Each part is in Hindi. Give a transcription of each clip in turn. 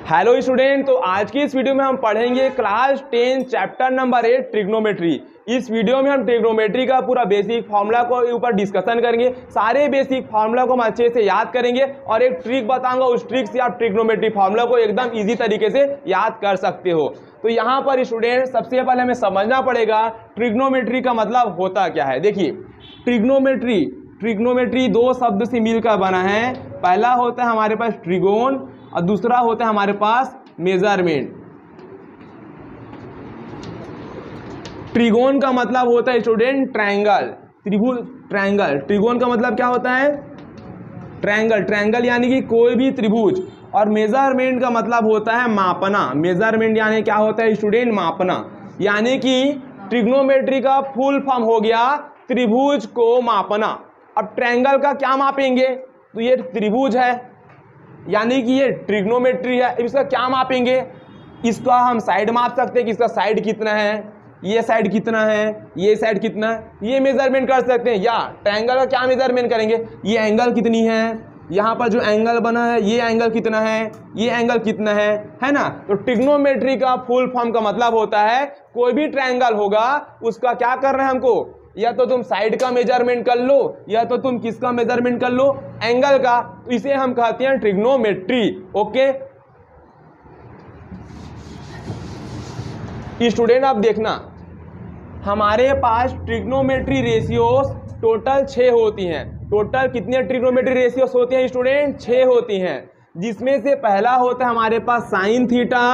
हेलो स्टूडेंट, तो आज की इस वीडियो में हम पढ़ेंगे क्लास 10 चैप्टर नंबर 8 ट्रिग्नोमेट्री। इस वीडियो में हम ट्रिग्नोमेट्री का पूरा बेसिक फार्मूला को ऊपर डिस्कशन करेंगे। सारे बेसिक फार्मूला को हम अच्छे से याद करेंगे और एक ट्रिक बताऊंगा, उस ट्रिक से आप ट्रिग्नोमेट्री फार्मूला को एकदम इजी तरीके से याद कर सकते हो। तो यहाँ पर स्टूडेंट सबसे पहले हमें समझना पड़ेगा ट्रिग्नोमेट्री का मतलब होता क्या है। देखिए, ट्रिग्नोमेट्री दो शब्द से मिलकर बना है। पहला होता है हमारे पास ट्रिगोन और दूसरा होता है हमारे पास मेजरमेंट। ट्रिगोन का मतलब होता है स्टूडेंट ट्रायंगल, त्रिभुज, ट्रायंगल। ट्रिगोन का मतलब क्या होता है? ट्रायंगल यानी कि कोई भी त्रिभुज। और मेजरमेंट का मतलब होता है मापना। मेजरमेंट यानी क्या होता है स्टूडेंट? मापना। यानी कि ट्रिग्नोमेट्री का फुल फॉर्म हो गया त्रिभुज को मापना। अब ट्रायंगल का क्या मापेंगे? तो ये त्रिभुज है यानी कि ये ट्रिग्नोमेट्री है। इसका क्या मापेंगे? इसका हम साइड माप सकते हैं कि इसका साइड कितना है, ये साइड कितना है, ये साइड कितना है, ये मेजरमेंट कर सकते हैं। या ट्रायंगल का क्या मेजरमेंट करेंगे? ये एंगल कितनी है, यहाँ पर जो एंगल बना है ये एंगल कितना है, ये एंगल कितना है ना। तो ट्रिग्नोमेट्री का फुल फॉर्म का मतलब होता है कोई भी ट्रायंगल होगा उसका क्या करना है हमको, या तो तुम साइड का मेजरमेंट कर लो या तो तुम किसका मेजरमेंट कर लो, एंगल का। तो इसे हम कहते हैं ट्रिग्नोमेट्री। ओके स्टूडेंट, आप देखना हमारे पास ट्रिग्नोमेट्री रेशियोस टोटल 6 होती हैं। टोटल कितने ट्रिग्नोमेट्री रेशियोस होती हैं स्टूडेंट? 6 होती हैं। जिसमें से पहला होता है हमारे पास साइन थीटा,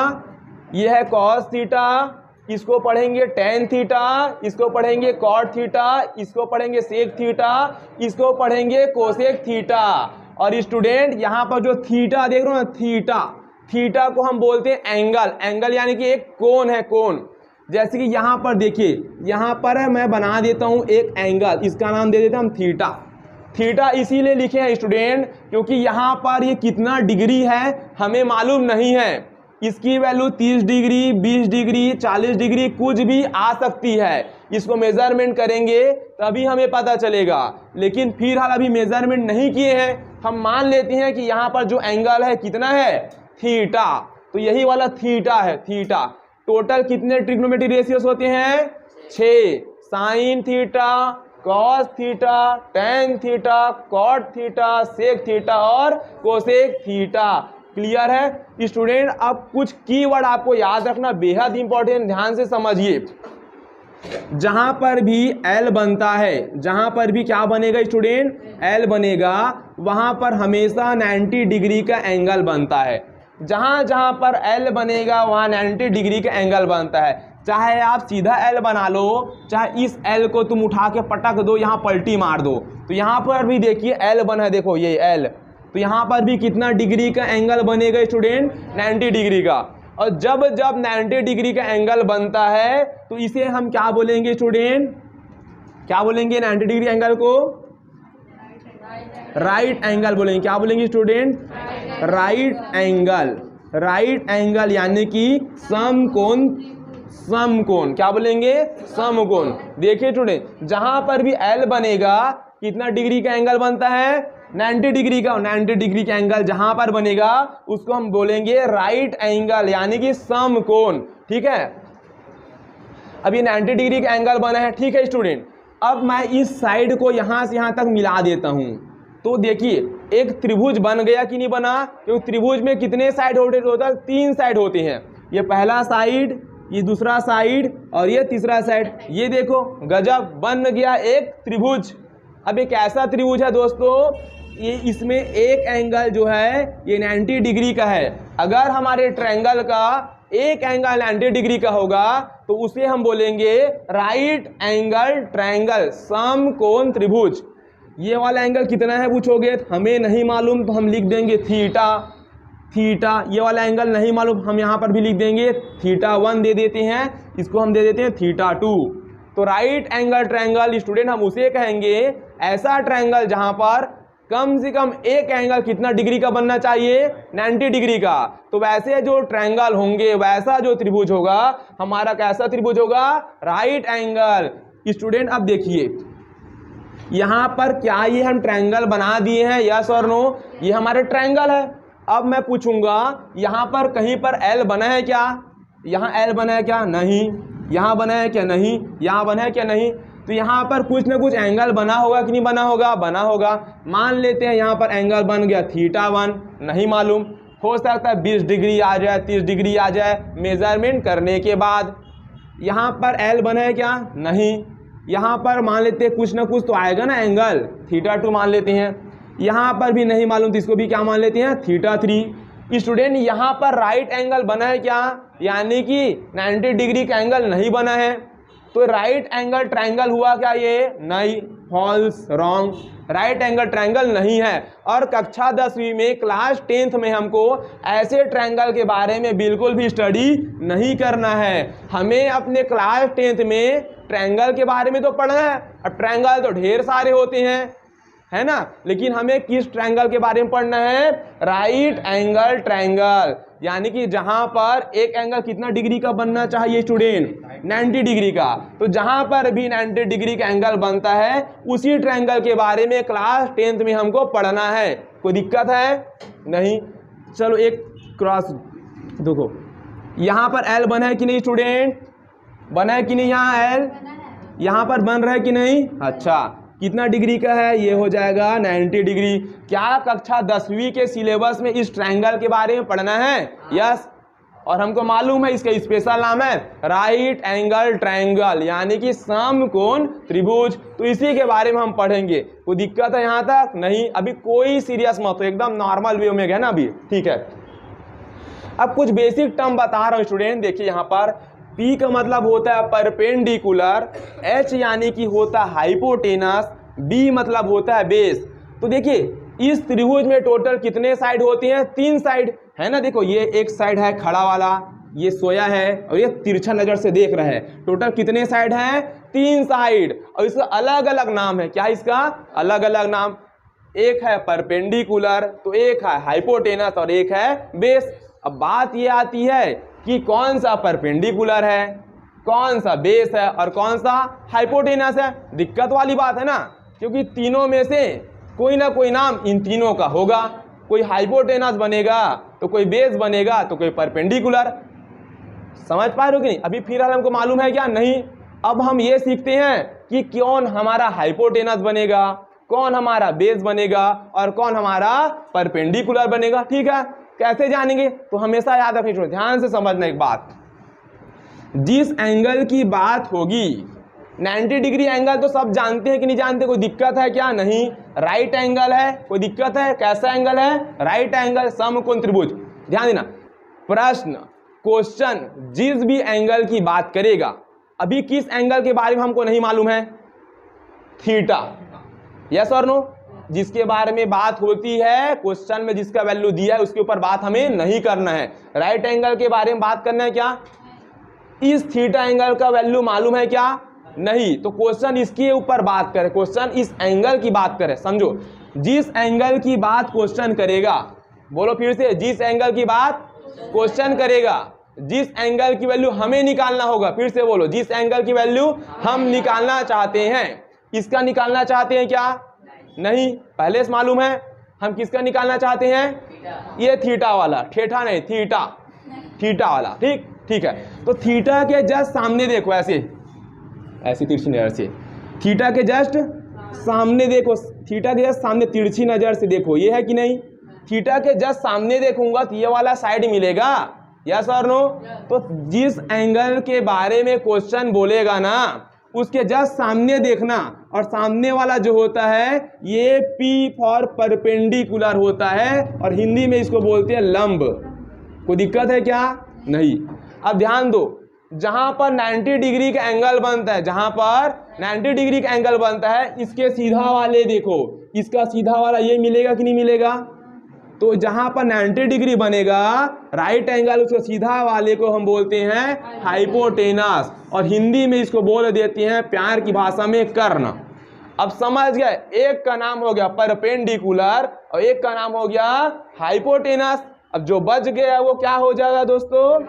यह है कॉस थीटा, इसको पढ़ेंगे टेन थीटा, इसको पढ़ेंगे कॉट थीटा, इसको पढ़ेंगे सेक थीटा, इसको पढ़ेंगे कोसेक थीटा। और स्टूडेंट यहाँ पर जो थीटा देख रहे हो ना, थीटा को हम बोलते हैं एंगल यानी कि एक कोण है, कोण। जैसे कि यहाँ पर देखिए, यहाँ पर मैं बना देता हूँ एक एंगल, इसका नाम दे देते हैं हम थीटा। थीटा इसीलिए लिखे हैं स्टूडेंट क्योंकि यहाँ पर ये कितना डिग्री है हमें मालूम नहीं है। इसकी वैल्यू 30 डिग्री, 20 डिग्री, 40 डिग्री कुछ भी आ सकती है। इसको मेजरमेंट करेंगे तभी हमें पता चलेगा। लेकिन फिलहाल अभी मेजरमेंट नहीं किए हैं, हम मान लेते हैं कि यहाँ पर जो एंगल है कितना है, थीटा। तो यही वाला थीटा है, थीटा। टोटल कितने ट्रिग्नोमेट्री रेशियोस होते हैं? 6। Sine theta, cos theta, tan theta, cot theta, sec theta और कोसेक थीटा। क्लियर है स्टूडेंट? अब कुछ कीवर्ड आपको याद रखना बेहद इंपॉर्टेंट, ध्यान से समझिए। जहां पर भी एल बनता है, जहां पर भी क्या बनेगा स्टूडेंट? एल बनेगा, वहां पर हमेशा 90 डिग्री का एंगल बनता है। जहां जहां पर एल बनेगा वहां 90 डिग्री का एंगल बनता है। चाहे आप सीधा एल बना लो, चाहे इस एल को तुम उठा के पटक दो, यहाँ पलटी मार दो, तो यहाँ पर भी देखिए एल बना है, देखो ये एल। तो यहाँ पर भी कितना डिग्री का एंगल बनेगा स्टूडेंट? 90 डिग्री का। और जब जब 90 डिग्री का एंगल बनता है तो इसे हम क्या बोलेंगे स्टूडेंट? क्या बोलेंगे 90 डिग्री एंगल को? राइट एंगल बोलेंगे। क्या बोलेंगे student? Right angle. Right angle यानी कि समकोण। समकोण क्या बोलेंगे? समकोण। देखिए स्टूडेंट, जहां पर भी एल बनेगा कितना डिग्री का एंगल बनता है? 90 डिग्री का। 90 डिग्री का एंगल जहां पर बनेगा उसको हम बोलेंगे राइट एंगल यानी कि समकोण। ठीक है, अब ये 90 डिग्री का एंगल बना है। ठीक है स्टूडेंट, अब मैं इस साइड को यहां से यहां तक मिला देता हूं। तो देखिए एक त्रिभुज बन गया कि नहीं बना? क्योंकि त्रिभुज में कितने साइड होता है? 3 साइड होते हैं। ये पहला साइड, ये दूसरा साइड और ये तीसरा साइड। ये देखो गजब, बन गया एक त्रिभुज। अब एक ऐसा त्रिभुज है दोस्तों, ये इसमें एक एंगल जो है ये 90 डिग्री का है। अगर हमारे ट्रायंगल का एक एंगल 90 डिग्री का होगा तो उसे हम बोलेंगे राइट एंगल ट्रायंगल, समकोण त्रिभुज। ये वाला एंगल कितना है पूछोगे? हमें नहीं मालूम तो हम लिख देंगे थीटा। थीटा ये वाला एंगल नहीं मालूम, हम यहाँ पर भी लिख देंगे थीटा 1 दे देते हैं, इसको हम दे देते हैं थीटा 2। तो राइट एंगल ट्रायंगल स्टूडेंट हम उसे कहेंगे ऐसा ट्रायंगल जहां पर कम से कम एक एंगल कितना डिग्री का बनना चाहिए? 90 डिग्री का। तो वैसे जो ट्रायंगल होंगे, वैसा जो त्रिभुज होगा हमारा कैसा त्रिभुज होगा? Right angle. स्टूडेंट अब देखिए यहाँ पर क्या ये हम ट्रायंगल बना दिए हैं? यस और नो? ये हमारे ट्रायंगल है। अब मैं पूछूंगा यहाँ पर कहीं पर एल बना है क्या? यहाँ एल बना है क्या? नहीं। यहाँ बना है क्या? नहीं। यहाँ बना है क्या? नहीं। तो यहाँ पर कुछ ना कुछ एंगल बना होगा कि नहीं बना होगा? बना होगा। मान लेते हैं यहाँ पर एंगल बन गया θ1, नहीं मालूम, हो सकता है 20 डिग्री आ जाए, 30 डिग्री आ जाए मेजरमेंट करने के बाद। यहाँ पर एल बना है क्या? नहीं। यहाँ पर मान लेते हैं कुछ ना कुछ तो आएगा ना एंगल, θ2 मान लेते हैं। यहाँ पर भी नहीं मालूम तो इसको भी क्या मान लेते हैं? θ3। स्टूडेंट यहाँ पर राइट एंगल बना है क्या? यानी कि 90 डिग्री का एंगल नहीं बना है। तो राइट एंगल ट्रायंगल हुआ क्या ये? नहीं, false, wrong, right angle triangle नहीं है। और कक्षा 10वीं में, क्लास 10th में हमको ऐसे ट्रायंगल के बारे में बिल्कुल भी स्टडी नहीं करना है। हमें अपने क्लास 10th में ट्रायंगल के बारे में तो पढ़ना है। अब ट्रायंगल तो ढेर सारे होते हैं, है ना, लेकिन हमें किस ट्रायंगल के बारे में पढ़ना है? राइट एंगल ट्रायंगल, यानी कि जहां पर एक एंगल कितना डिग्री का बनना चाहिए स्टूडेंट? 90 डिग्री का। तो जहां पर भी 90 डिग्री का एंगल बनता है उसी ट्रायंगल के बारे में क्लास 10th में हमको पढ़ना है। कोई दिक्कत है? नहीं। चलो एक क्रॉस देखो, यहाँ पर एल बना है कि नहीं स्टूडेंट? बना है कि नहीं? यहाँ एल यहाँ पर बन रहा है कि नहीं? अच्छा, कितना डिग्री का है? ये हो जाएगा 90 डिग्री। क्या कक्षा 10वीं के सिलेबस में इस ट्रायंगल के बारे में पढ़ना है? यस। और हमको मालूम है इसका स्पेशल नाम है राइट एंगल ट्रायंगल, यानी कि समकोण त्रिभुज। तो इसी के बारे में हम पढ़ेंगे। कोई दिक्कत है यहाँ तक? नहीं। अभी कोई सीरियस मत हो, एकदम नॉर्मल वे में गया ना अभी, ठीक है। अब कुछ बेसिक टर्म बता रहा हूँ स्टूडेंट, देखिए यहाँ पर P का मतलब होता है परपेंडिकुलर, H यानी कि होता है हाइपोटेनस, B मतलब होता है बेस। तो देखिए इस त्रिभुज में टोटल कितने साइड होती हैं? 3 साइड, है ना। देखो ये एक साइड है खड़ा वाला, ये सोया है और ये तिरछा नजर से देख रहा है। टोटल कितने साइड हैं? 3 साइड। और इसका अलग अलग नाम है। क्या इसका? अलग अलग नाम। एक है परपेंडिकुलर, तो एक है हाइपोटेनस और एक है बेस। अब बात ये आती है कि कौन सा परपेंडिकुलर है, कौन सा बेस है और कौन सा हाइपोटेनस है। दिक्कत वाली बात है ना, क्योंकि तीनों में से कोई ना कोई नाम इन तीनों का होगा। कोई हाइपोटेनस बनेगा तो कोई बेस बनेगा तो कोई परपेंडिकुलर। समझ पा रहे हो कि नहीं? अभी फिलहाल हमको मालूम है क्या? नहीं। अब हम ये सीखते हैं कि कौन हमारा हाइपोटेनस बनेगा, कौन हमारा बेस बनेगा और कौन हमारा परपेंडिकुलर बनेगा। ठीक है, कैसे जानेंगे? तो हमेशा याद रखना, ध्यान से समझना एक बात। जिस एंगल की बात होगी, 90 डिग्री एंगल तो सब जानते हैं कि नहीं जानते? कोई दिक्कत है क्या? नहीं। राइट एंगल है, कोई दिक्कत है? कैसा एंगल है? राइट एंगल, समकोण त्रिभुज। ध्यान देना, प्रश्न, क्वेश्चन जिस भी एंगल की बात करेगा, अभी किस एंगल के बारे में हमको नहीं मालूम है? थीटा। यस और नो? जिसके बारे में बात होती है क्वेश्चन में, जिसका वैल्यू दिया है उसके ऊपर बात हमें नहीं करना है। राइट एंगल के बारे में बात करना है क्या? इस थीटा एंगल का वैल्यू मालूम है क्या? नहीं। तो क्वेश्चन इसके ऊपर बात करे, क्वेश्चन इस एंगल की बात करे। समझो, जिस एंगल की बात क्वेश्चन करेगा, बोलो फिर से, जिस एंगल की बात क्वेश्चन करेगा, जिस एंगल की वैल्यू हमें निकालना होगा, फिर से बोलो, जिस एंगल की वैल्यू हम निकालना चाहते हैं, इसका निकालना चाहते हैं क्या? नहीं। पहले से मालूम है हम किसका निकालना चाहते हैं? ये थीटा वाला, ठेठा नहीं, थीटा, थीटा वाला। ठीक है। तो थीटा के जस्ट सामने देखो, ऐसे तिरछी नजर से, थीटा के जस्ट सामने देखो, थीटा के जस्ट सामने तिरछी नजर से देखो, ये है कि नहीं? थीटा के जस्ट सामने देखूंगा तो ये वाला साइड मिलेगा। यस और नो? तो जिस एंगल के बारे में क्वेश्चन बोलेगा ना, उसके जस्ट सामने देखना, और सामने वाला जो होता है ये P फॉर परपेंडिकुलर होता है, और हिंदी में इसको बोलते हैं लंब। कोई दिक्कत है क्या? नहीं। अब ध्यान दो, जहां पर 90 डिग्री का एंगल बनता है, जहां पर 90 डिग्री का एंगल बनता है, इसके सीधा वाले देखो, इसका सीधा वाला ये मिलेगा कि नहीं मिलेगा? तो जहां पर 90 डिग्री बनेगा राइट एंगल, उसके सीधा वाले को हम बोलते हैं हाइपोटेनस, और हिंदी में इसको बोल देते हैं प्यार की भाषा में कर्ण। अब समझ गए, एक का नाम हो गया परपेंडिकुलर और एक का नाम हो गया हाइपोटेनस। अब जो बच गया वो क्या हो जाएगा दोस्तों?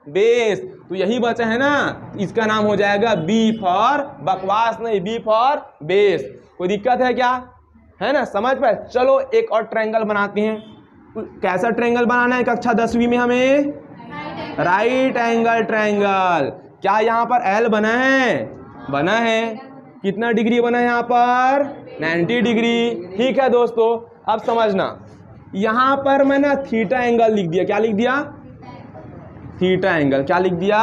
बेस। तो यही बचा है ना, इसका नाम हो जाएगा B फॉर बकवास नहीं, B फॉर बेस। कोई दिक्कत है क्या? है ना, समझ पाए? चलो एक और ट्रायंगल बनाते हैं। कैसा ट्रायंगल बनाना है कक्षा 10वीं में हमें? Right angle triangle. क्या यहाँ पर एल बना है? बना है। कितना डिग्री बना है यहाँ पर? 90 डिग्री। ठीक है दोस्तों, अब समझना, यहाँ पर मैंने थीटा एंगल लिख दिया। क्या लिख दिया? Theta angle. क्या लिख दिया?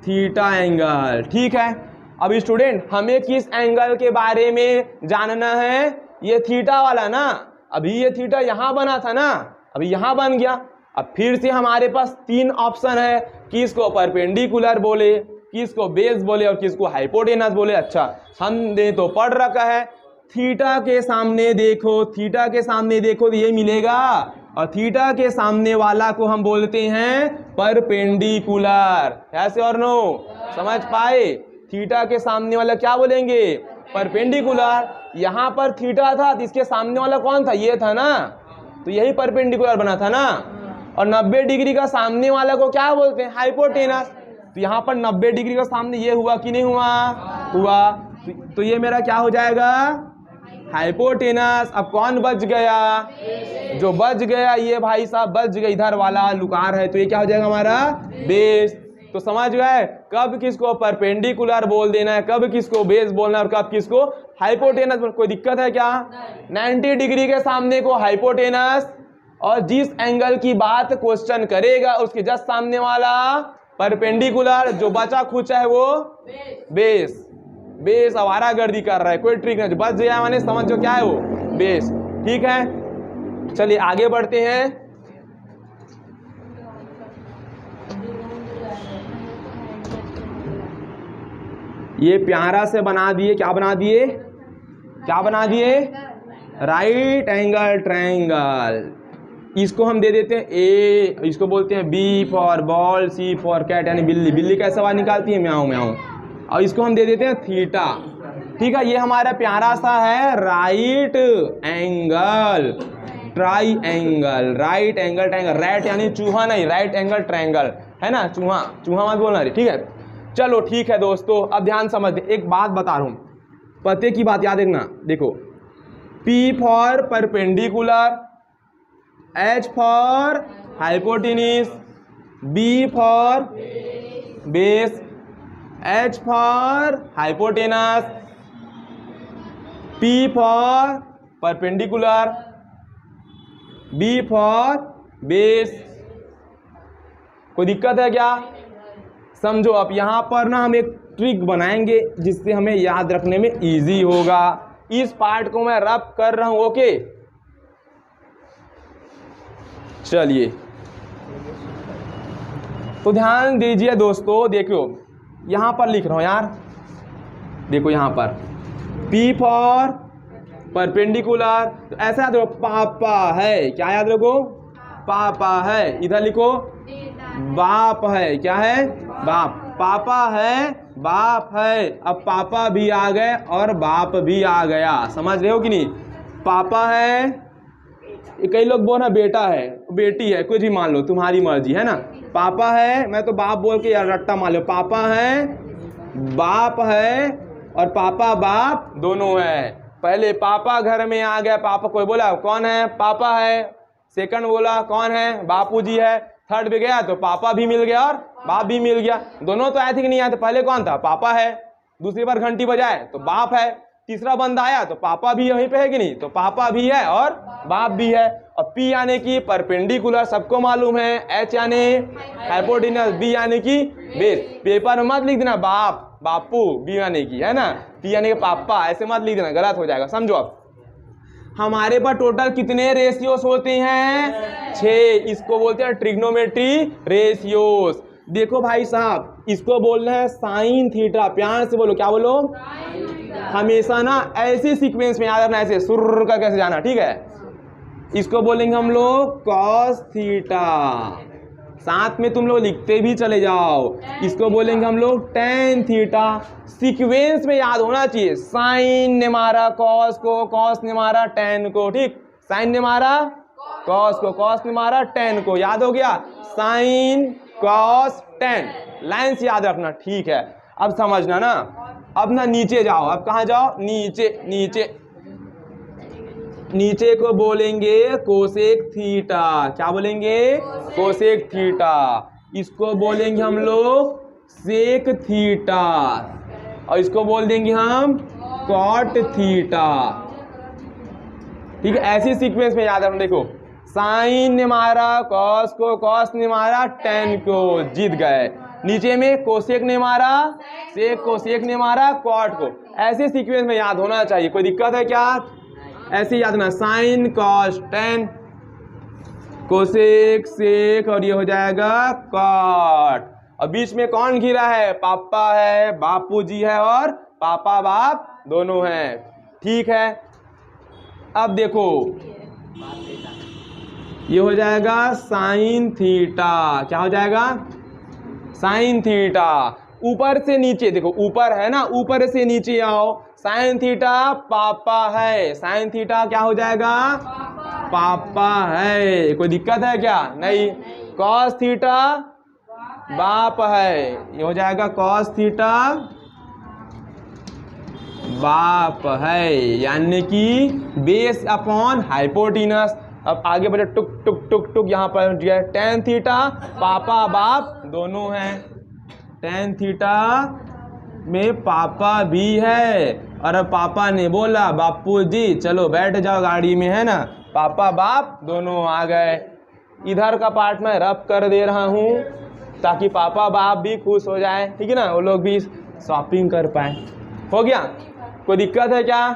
Theta angle. ठीक है, अब स्टूडेंट हमें किस एंगल के बारे में जानना है? ये थीटा वाला ना। अभी ये थीटा यहाँ बना था ना, अभी यहाँ बन गया। अब फिर से हमारे पास 3 ऑप्शन है, किसको परपेंडिकुलर बोले, किसको बेस बोले और किसको हाइपोटेनस बोले। अच्छा, हमने तो पढ़ रखा है, थीटा के सामने देखो, थीटा के सामने देखो तो ये मिलेगा, और थीटा के सामने वाला को हम बोलते हैं परपेंडिकुलर। ऐसे और नो समझ पाए? थीटा के सामने वाला क्या बोलेंगे? परपेंडिकुलर। यहाँ पर थीटा था तो इसके सामने वाला कौन था? ये था ना, तो यही परपेंडिकुलर बना था ना। और 90 डिग्री का सामने वाला को क्या बोलते हैं? हाइपोटेनस। तो यहाँ पर 90 डिग्री का सामने ये हुआ कि नहीं हुआ? हुआ। तो ये मेरा क्या हो जाएगा? हाइपोटेनस। अब कौन बच गया? जो बच गया ये भाई साहब बच गया, इधर वाला लुकार है, तो ये क्या हो जाएगा हमारा? बेस। तो समझ गए कब किसको परपेंडिकुलर बोल देना है, कब किसको बेस बोलना है और कब किसको हाइपोटेनस। कोई दिक्कत है क्या? 90 डिग्री के सामने को हाइपोटेनस, और जिस एंगल की बात क्वेश्चन करेगा उसके जस्ट सामने वाला परपेंडिकुलर, जो बचा खुचा है वो बेस। बेस आवारागर्दी कर रहा है, कोई ट्रिक नहीं, बच गया मैंने समझो क्या है वो? बेस। ठीक है, चलिए आगे बढ़ते हैं। ये प्यारा से बना दिए, क्या बना दिए? क्या बना दिए? Right angle triangle. इसको हम दे देते हैं ए, इसको बोलते हैं B for ball, C for cat, यानी बिल्ली। बिल्ली कैसे आवाज निकालती है? म्याऊं म्याऊं। और इसको हम दे देते हैं थीटा। ठीक है, ये हमारा प्यारा सा है right angle triangle. Right angle triangle. Right यानी चूहा नहीं, राइट एंगल ट्रायंगल है ना, चूहा चूहा मत बोलना रे। ठीक है, चलो ठीक है दोस्तों, अब ध्यान समझ। एक बात बता रहा हूँ, पते की बात याद रखना। देखो, P for perpendicular, H for hypotenuse, B for base, H for hypotenuse, P for perpendicular, B for base. कोई दिक्कत है क्या? समझो, अब यहाँ पर ना हम एक ट्रिक बनाएंगे जिससे हमें याद रखने में इजी होगा। इस पार्ट को मैं रब कर रहा हूं, ओके? चलिए, तो ध्यान दीजिए दोस्तों। देखो यहाँ पर लिख रहा हूं यार, देखो यहाँ पर P फॉर परपेंडिकुलर, तो ऐसा याद रखो, पापा है। क्या याद रखो? पापा है। इधर लिखो बाप है। क्या है? बाप। पापा है, बाप है। अब पापा भी आ गए और बाप भी आ गया। समझ रहे हो कि नहीं? पापा है, कई लोग बोल रहे बेटा है, बेटी है, कुछ भी मान लो, तुम्हारी मर्जी है ना। पापा है, मैं तो बाप बोल के यार रट्टा मान लो। पापा है, बाप है, और पापा बाप दोनों है। पहले पापा घर में आ गया, पापा कोई बोला कौन है? पापा है। सेकंड बोला कौन है? बापूजी है। थर्ड भी गया तो पापा भी मिल गया और बाप भी मिल गया। दोनों तो आए थे कि नहीं आए थे? पहले कौन था? पापा है। दूसरी बार घंटी बजाए तो बाप है। तीसरा बंदा आया तो पापा भी यहीं पे है कि नहीं? तो पापा भी है और बाप भी है। और P यानी कि परपेंडिकुलर, सबको मालूम है। H यानी हाइपोटेनस, B यानी कि बेस। पेपर में मत लिख देना बाप, बापू, B यानी कि, है ना, P यानी कि पापा, ऐसे मत लिख देना, गलत हो जाएगा। समझो, अब हमारे पास टोटल कितने रेशियोस होते हैं? 6। इसको बोलते हैं ट्रिग्नोमेट्री रेशियोस। देखो भाई साहब, इसको बोलना है साइन थीटा। प्यार से बोलो, क्या बोलो? हमेशा ना ऐसे सीक्वेंस में याद रखना, ऐसे सुर का कैसे जाना, ठीक है? इसको बोलेंगे हम लोग कॉस थीटा। साथ में तुम लोग लिखते भी चले जाओ। इसको बोलेंगे हम लोग टेन थीटा। सीक्वेंस में याद होना चाहिए, साइन ने मारा कॉस को, कॉस ने मारा टेन को, ठीक? साइन ने मारा कॉस को, कॉस ने मारा टेन को, याद हो गया? साइन कॉस टेन, लाइन से याद रखना, ठीक है? अब समझना ना, अब ना नीचे जाओ। अब कहाँ जाओ? नीचे, नीचे नीचे को बोलेंगे कोसेक थीटा। क्या बोलेंगे? Cosec theta. इसको बोलेंगे हम लोग सेक थीटा, और इसको बोल देंगे हम कॉट थीटा। ठीक है, ऐसी सीक्वेंस में याद रखना। देखो, साइन ने मारा कॉस को, कॉस ने मारा टेन को, जीत गए। नीचे में कोसेक ने मारा सेक को, सेक ने मारा कॉट को। ऐसे सीक्वेंस में याद होना चाहिए। कोई दिक्कत है क्या? ऐसे याद ना, sine cos tan, cosec sec, और ये हो जाएगा कॉट। और बीच में कौन घिरा है? पापा है, बापूजी है, और पापा बाप दोनों हैं। ठीक है, अब देखो ये हो जाएगा साइन थीटा। क्या हो जाएगा? Sine theta. ऊपर से नीचे देखो, ऊपर है ना, ऊपर से नीचे आओ। साइन थीटा पापा है, साइन थीटा क्या हो जाएगा? पापा है। कोई दिक्कत है क्या? नहीं। कॉस थीटा बाप है, ये हो जाएगा कॉस थीटा बाप है, यानी कि बेस अपॉन हाइपोटेनस। अब आगे बढ़े, टुक टुक टुक टुक, यहाँ पर टेन थीटा पापा बाप दोनों हैं। टेन थीटा में पापा भी है, और अब पापा ने बोला बापू जी चलो बैठ जाओ गाड़ी में, है ना। पापा बाप दोनों आ गए। इधर का पार्ट मैं रब कर दे रहा हूँ ताकि पापा बाप भी खुश हो जाए, ठीक है ना, वो लोग भी शॉपिंग कर पाए। हो गया? कोई दिक्कत है क्या?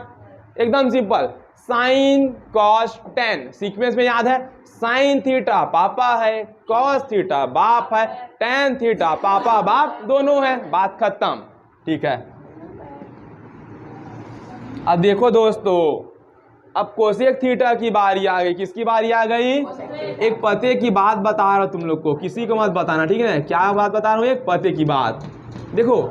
एकदम simple. Sign cos ten, sequence में याद है। साइन थीटा पापा है, कॉस थीटा बाप है, टेन थीटा पापा बाप दोनों हैं। बात खत्म। ठीक है, अब देखो दोस्तों, अब कोसेक थीटा की बारी आ गई। किसकी बारी आ गई? एक पते की बात बता रहा हूं तुम लोग को, किसी को मत बताना, ठीक है ना। क्या बात बता रहा हूं? एक पते की बात। देखो,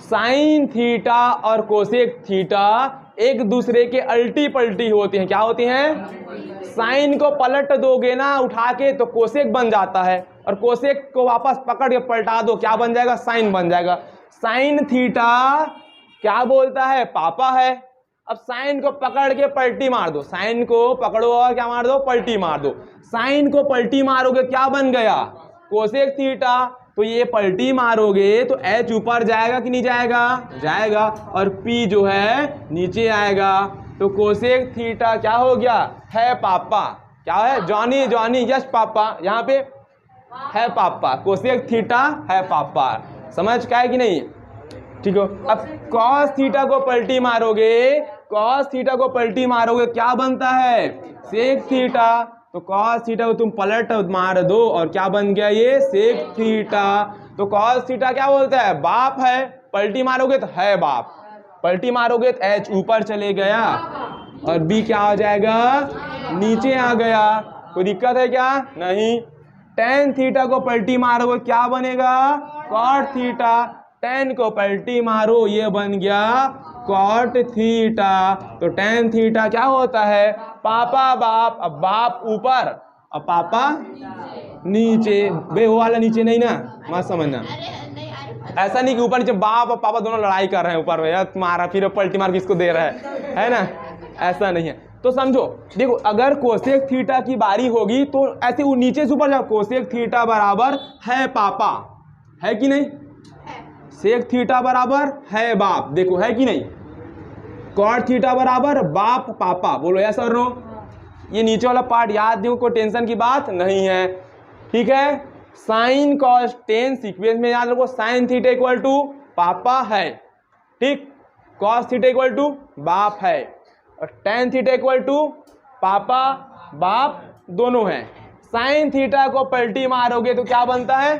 साइन थीटा और कोसेक थीटा एक दूसरे के अल्टी पल्टी होते हैं। क्या होती हैं? साइन को पलट दोगे ना उठा के तो कोसेक बन जाता है, और कोसेक को वापस पकड़ के पलटा दो, क्या बन जाएगा? साइन बन जाएगा। साइन थीटा क्या बोलता है? पापा है। अब साइन को पकड़ के पलटी मार दो, साइन को पकड़ो और क्या मार दो? पलटी मार दो। साइन को पलटी मारोगे क्या बन गया? Cosec theta. तो ये पलटी मारोगे तो एच ऊपर जाएगा कि नहीं जाएगा? जाएगा, और पी जो है नीचे आएगा। तो कोसेक थीटा क्या हो गया? है पापा। क्या है? जॉनी जॉनी यस पापा, यहाँ पे है पापा। कोसेक थीटा है पापा। समझ का है कि नहीं? ठीक हो। अब कॉस थीटा को पलटी मारोगे, कॉस थीटा को पलटी मारोगे क्या बनता है? Sec theta. तो कॉस थीटा को तुम पलट मार दो और क्या बन गया? ये सेक थीटा। तो कॉस थीटा क्या बोलता है? बाप है। पलटी मारोगे तो है बाप, पलटी मारोगे तो एच ऊपर चले गया, और बी क्या हो जाएगा? नीचे आ गया। कोई दिक्कत है क्या? नहीं। टेन थीटा को पलटी मारोगे क्या बनेगा? Cot theta. टेन को पलटी मारो, ये बन गया कॉट थीटा। तो टेन थीटा क्या होता है? पापा बाप। अब बाप ऊपर और पापा नीचे। बे वो वाला नीचे नहीं ना, मत समझना। ऐसा नहीं कि ऊपर नीचे बाप और पापा दोनों लड़ाई कर रहे हैं ऊपर में, तुम्हारा फिर पलटी मार किसको दे रहा है ना, ऐसा नहीं है। तो समझो, देखो अगर कोसेक थीटा की बारी होगी तो ऐसे वो नीचे से ऊपर जाओ। कोसेक थीटा बराबर है पापा, है कि नहीं? सेक थीटा बराबर है बाप, देखो है कि नहीं? कॉट थीटा बराबर बाप पापा, बोलो यस और नो। ये नीचे वाला पार्ट याद देखो, कोई टेंशन की बात नहीं है, ठीक है। साइन कॉस टेन सीक्वेंस में याद रखो, साइन थीटा इक्वल टू पापा है, ठीक, कॉस थीटा इक्वल टू बाप है, और टेन थीटा इक्वल टू पापा बाप दोनों हैं। साइन थीटा को पलटी मारोगे तो क्या बनता है?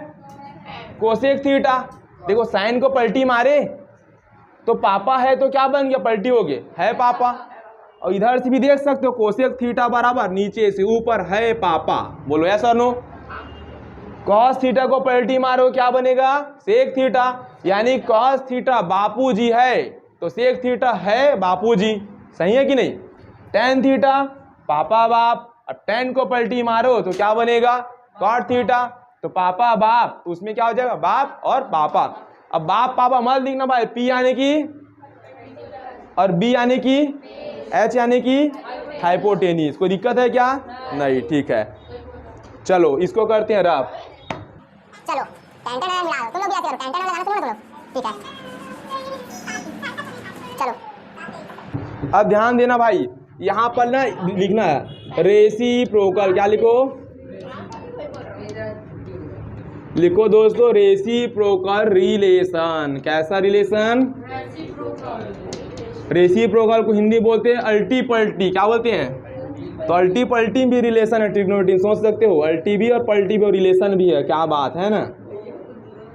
Cosec theta. देखो साइन को पलटी मारे तो पापा है तो क्या बन गया? पलटी हो गए है पापा। और इधर से भी देख सकते हो कोसेक थीटा बराबर नीचे से ऊपर है पापा, बोलो यस और नो। कॉस थीटा को पलटी मारो क्या बनेगा? Sec theta. यानी कॉस थीटा बापूजी है तो सेक थीटा है बापूजी, सही है कि नहीं? टेन थीटा पापा बाप, अब टेन को पलटी मारो तो क्या बनेगा? Cot theta. तो पापा बाप, तो उसमें क्या हो जाएगा? बाप और पापा। अब बाप पापा मत लिखना भाई, पी आने की और बी यानी कि एच यानी कि हाइपोटेनिस। कोई दिक्कत है क्या? नहीं, ठीक है। चलो इसको करते हैं रफ। चलो टेंटन वाला मिलाओ, तुम लोग भी ऐसे करो, टेंटन वाला लगाना तुम लोग, ठीक है। चलो अब ध्यान देना भाई, यहाँ पर ना लिखना है रेसिप्रोकल। क्या लिखो? लिखो दोस्तों रेसिप्रोकल रिलेशन। कैसा रिलेशन? रेसिप्रोकल को हिंदी बोलते हैं अल्टी पल्टी। क्या बोलते हैं? तो अल्टी पल्टी भी रिलेशन है ट्रिग्नोमेट्री। सोच सकते हो अल्टी भी और पल्टी भी रिलेशन भी है। क्या बात है ना,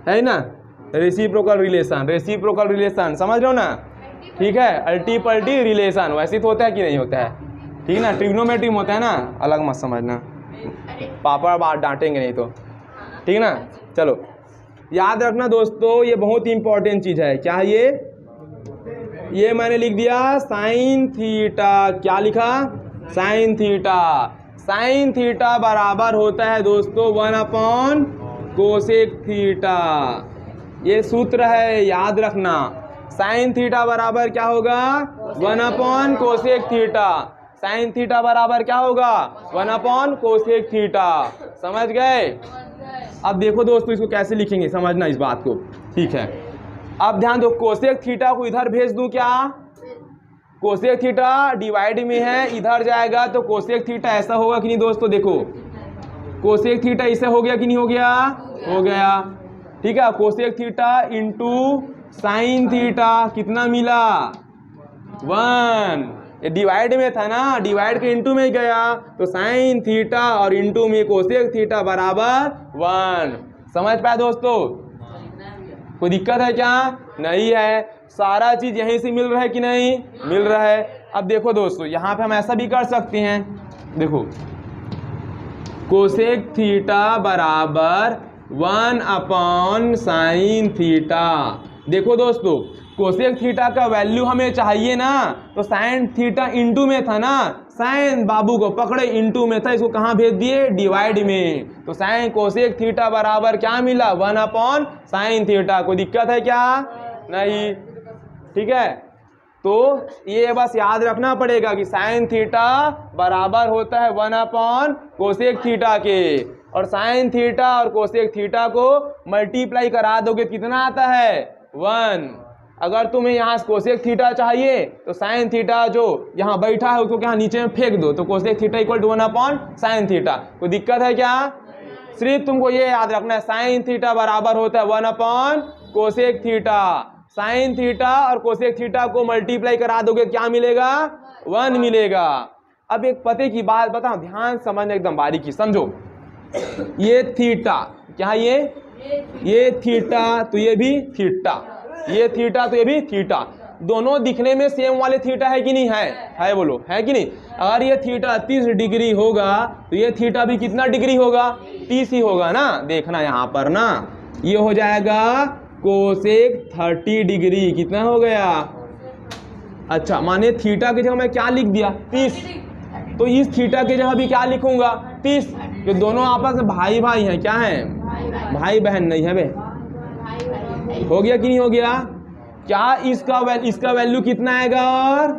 है ना? रेसिप्रोकल रिलेशन, रेसिप्रोकल रिलेशन समझ लो ना, ठीक है। अल्टी पल्टी रिलेशन वैसे तो होता है कि नहीं होता है, ठीक है ना? ट्रिग्नोमेट्री में होता है ना, अलग मत समझना, पापा बात डांटेंगे नहीं तो, ठीक है ना। चलो याद रखना दोस्तों, ये बहुत इंपॉर्टेंट चीज़ है। क्या है ये मैंने लिख दिया साइन थीटा। क्या लिखा? Sine theta. साइन थीटा बराबर होता है दोस्तों 1 कोसेक थीटा। ये सूत्र है, याद रखना। साइन थीटा बराबर क्या होगा? 1 कोसेक थीटा। साइन थीटा बराबर क्या होगा? 1 कोसेक थीटा। समझ गए? अब देखो दोस्तों इसको कैसे लिखेंगे, समझना इस बात को, ठीक है। अब ध्यान दो, कोसेक थीटा को इधर भेज दूं क्या? कोसेक थीटा डिवाइड में है, इधर जाएगा तो कोसेक थीटा ऐसा होगा कि नहीं दोस्तों? देखो कोसेक थीटा ऐसा हो गया कि नहीं हो गया? हो गया, ठीक है। Cosec theta into sine theta कितना मिला? 1। ये डिवाइड में था ना, डिवाइड के इंटू में गया तो साइन थीटा और इंटू में कोसेक थीटा बराबर 1। समझ पाए दोस्तों? कोई दिक्कत है क्या? नहीं है। सारा चीज यहीं से मिल रहा है कि नहीं? मिल रहा है। अब देखो दोस्तों यहाँ पे हम ऐसा भी कर सकते हैं, देखो कोसेक थीटा बराबर 1 साइन थीटा। देखो दोस्तों कोसेक थीटा का वैल्यू हमें चाहिए ना, तो साइन थीटा इंटू में था ना, साइन बाबू को पकड़े इंटू में था, इसको कहाँ भेज दिए? डिवाइड में। तो साइन कोसेक थीटा बराबर क्या मिला? 1 साइन थीटा। कोई दिक्कत है क्या? नहीं, ठीक है। तो ये बस याद रखना पड़ेगा कि साइन थीटा बराबर होता है 1 कोसेक थीटा के, और साइन थीटा और कोसेक थीटा को मल्टीप्लाई करा दोगे कितना आता है? 1। अगर तुम्हें यहाँ कोसेक थीटा चाहिए तो साइन थीटा जो यहाँ बैठा है उसको यहाँ नीचे में फेंक दो, तो cosec theta equal to 1 sine theta. कोई दिक्कत है क्या? सिर्फ तुमको ये याद रखना है साइन थीटा बराबर होता है 1 कोसेक थीटा। साइन थीटा और कोसेक थीटा को मल्टीप्लाई करा दोगे क्या मिलेगा? 1 मिलेगा। अब एक पते की बात बताओ, ध्यान समझना एकदम बारीकी समझो। ये थीटा, क्या ये थीटा, तो ये भी थीटा, ये थीटा तो ये भी थीटा। दोनों दिखने में सेम वाले थीटा है कि नहीं है बोलो, है कि नहीं? अगर ये थीटा 30 डिग्री होगा तो ये थीटा भी कितना डिग्री होगा? 30 ही होगा ना। देखना यहाँ पर ना, ये हो जाएगा कोसेक 30 डिग्री। कितना हो गया? अच्छा, माने थीटा की जगह मैं क्या लिख दिया? 30। तो इस थीटा की जगह भी क्या लिखूंगा? 30। तो दोनों आपस में भाई भाई हैं। क्या है? भाई बहन नहीं है बे? हो गया कि नहीं हो गया? क्या इसका वैल्यू कितना आएगा? और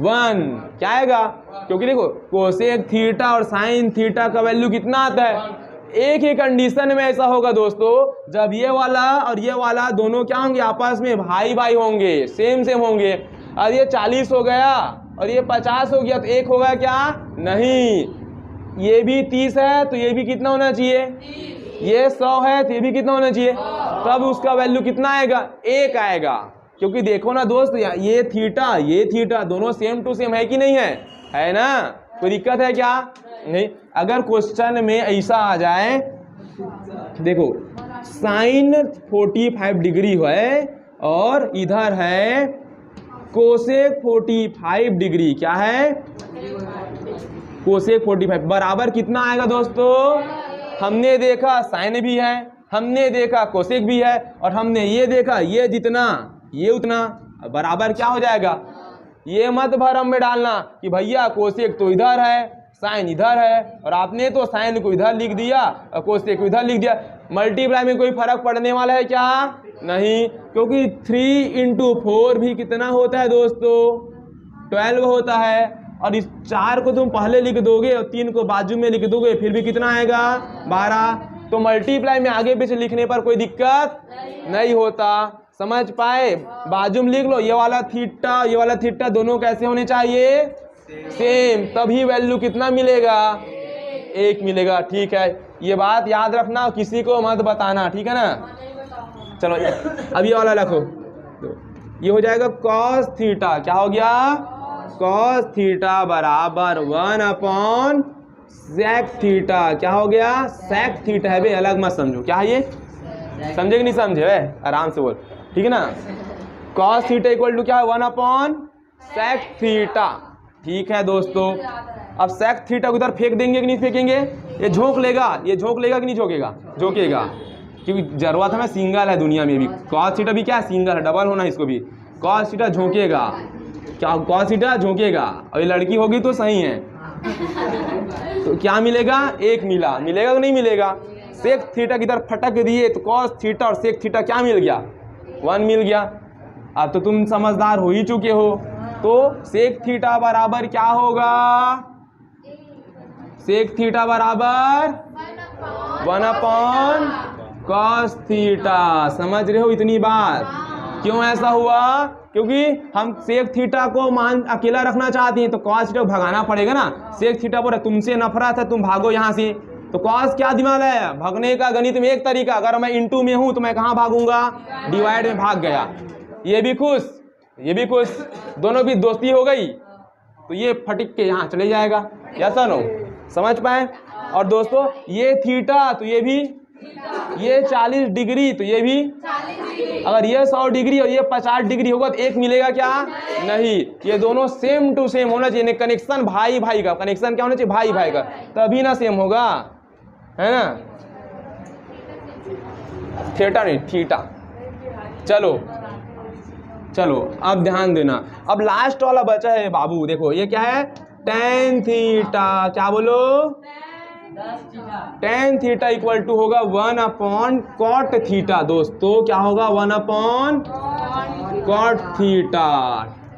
1 क्या आएगा? क्योंकि देखो कोसेक थीटा और साइन थीटा का वैल्यू कितना आता है? एक ही कंडीशन में ऐसा होगा दोस्तों, जब ये वाला और ये वाला दोनों क्या होंगे? आपस में भाई भाई होंगे, सेम होंगे। और ये 40 हो गया और ये 50 हो गया तो एक होगा क्या? नहीं। ये भी 30 है तो ये भी कितना होना चाहिए? ये 100 है तो ये भी कितना होना चाहिए? तब उसका वैल्यू कितना आएगा? 1 आएगा। क्योंकि देखो ना दोस्त, ये थीटा दोनों सेम टू सेम है कि नहीं है ना? कोई दिक्कत है क्या? नहीं। अगर क्वेश्चन में ऐसा आ जाए, देखो साइन 45 डिग्री है और इधर है कोसेक 45 डिग्री। क्या है? कोसेक 45 बराबर कितना आएगा दोस्तों? हमने देखा साइन भी है, हमने देखा कोसेक भी है, और हमने ये देखा ये जितना ये उतना, बराबर क्या हो जाएगा? ये मत भरम में डालना कि भैया कोसेक तो इधर है, साइन इधर है, और आपने तो साइन को इधर लिख दिया और कोसेक को इधर लिख दिया। मल्टीप्लाई में कोई फर्क पड़ने वाला है क्या? नहीं, क्योंकि 3 × 4 भी कितना होता है दोस्तों? 12 होता है। और इस 4 को तुम पहले लिख दोगे और 3 को बाजू में लिख दोगे, फिर भी कितना आएगा? 12। तो मल्टीप्लाई में आगे पीछे लिखने पर कोई दिक्कत नहीं होता। समझ पाए? बाजू में लिख लो, ये वाला थीटा दोनों कैसे होने चाहिए? सेम, तभी वैल्यू कितना मिलेगा? 1 मिलेगा। ठीक है, ये बात याद रखना, किसी को मत बताना, ठीक है ना? चलो अब ये वाला रखो, ये हो जाएगा cos थीटा। क्या हो गया? cos थीटा बराबर 1/sec थीटा। क्या हो गया? sec थीटा है बे, अलग मत समझो। क्या है ये? समझे कि नहीं समझे? आराम से बोल, ठीक है ना? cos थीटा इक्वल टू क्या है? 1/sec theta. ठीक है दोस्तों, अब sec थीटा को उधर फेंक देंगे कि नहीं फेंकेंगे? ये झोंक लेगा कि नहीं झोंकेगा? झोंकेगा, क्योंकि जरूरत है, सिंगल है दुनिया में भी। cos थीटा भी क्या है? सिंगल है, डबल होना है इसको भी। cos थीटा झोंकेगा, क्या cos थीटा झोंकेगा? और ये लड़की होगी तो सही है। तो क्या मिलेगा? 1 मिलेगा कि नहीं मिलेगा? sec थीटा की तरफ फटक दिए तो cos थीटा और sec थीटा क्या मिल गया? 1 मिल गया। अब तो तुम समझदार हो ही चुके हो। तो sec थीटा बराबर क्या होगा? sec थीटा बराबर 1/cos थीटा। समझ रहे हो इतनी बात? क्यों ऐसा हुआ? क्योंकि हम sec थीटा को अकेला रखना चाहते हैं, तो cos थीटा को भगाना पड़ेगा ना। sec थीटा पर तुमसे नफरत है, तुम भागो यहाँ से, तो cos क्या दिमाग है? भागने का गणित में एक तरीका, अगर मैं इंटू में हूं तो मैं कहाँ भागूंगा? डिवाइड में भाग गया। ये भी खुश, ये भी खुश, दोनों भी दोस्ती हो गई, तो ये फटिक के यहाँ चले जाएगा। ऐसा नो, समझ पाए? और दोस्तों ये थीटा, तो ये भी, ये 40 डिग्री, तो ये भी, अगर ये 100 डिग्री और ये 50 डिग्री होगा तो 1 मिलेगा क्या? नहीं, ये दोनों सेम टू सेम होना चाहिए। कनेक्शन भाई भाई का, कनेक्शन क्या होना चाहिए? भाई भाई का, तभी ना सेम होगा, है ना? थीटा नहीं, थीटा। चलो चलो अब ध्यान देना, अब लास्ट वाला बचा है बाबू। देखो ये क्या है? tan theta. क्या बोलो? tan थीटा इक्वल टू होगा 1/cot थीटा। दोस्तों क्या होगा? 1/cot theta.